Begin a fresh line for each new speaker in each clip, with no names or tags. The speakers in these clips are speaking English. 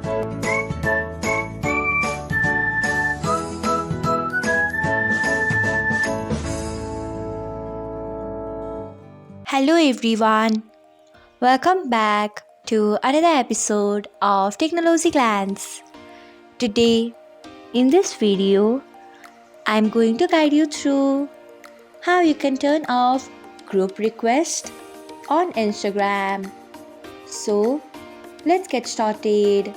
Hello everyone, welcome back to another episode of Technologyglance. Today, in this video, I'm going to guide you through how you can turn off group request on Instagram. So, let's get started.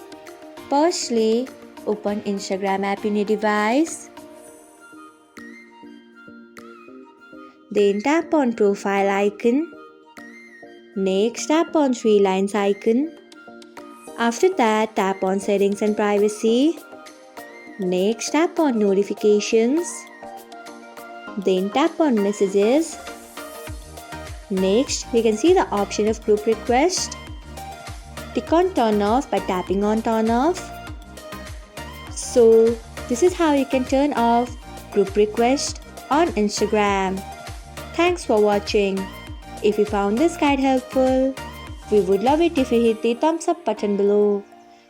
Firstly, open Instagram app in your device. Then tap on profile icon. Next, tap on three lines icon. After that, tap on settings and privacy. Next, tap on notifications. Then tap on messages. Next, we can see the option of group request. Click on turn off by tapping on turn off. So, this is how you can turn off group request on Instagram. Thanks for watching. If you found this guide helpful, we would love it if you hit the thumbs up button below.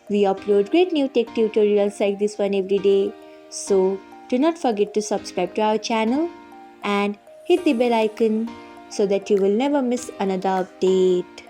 We upload great new tech tutorials like this one every day. So do not forget to subscribe to our channel and hit the bell icon so that you will never miss another update.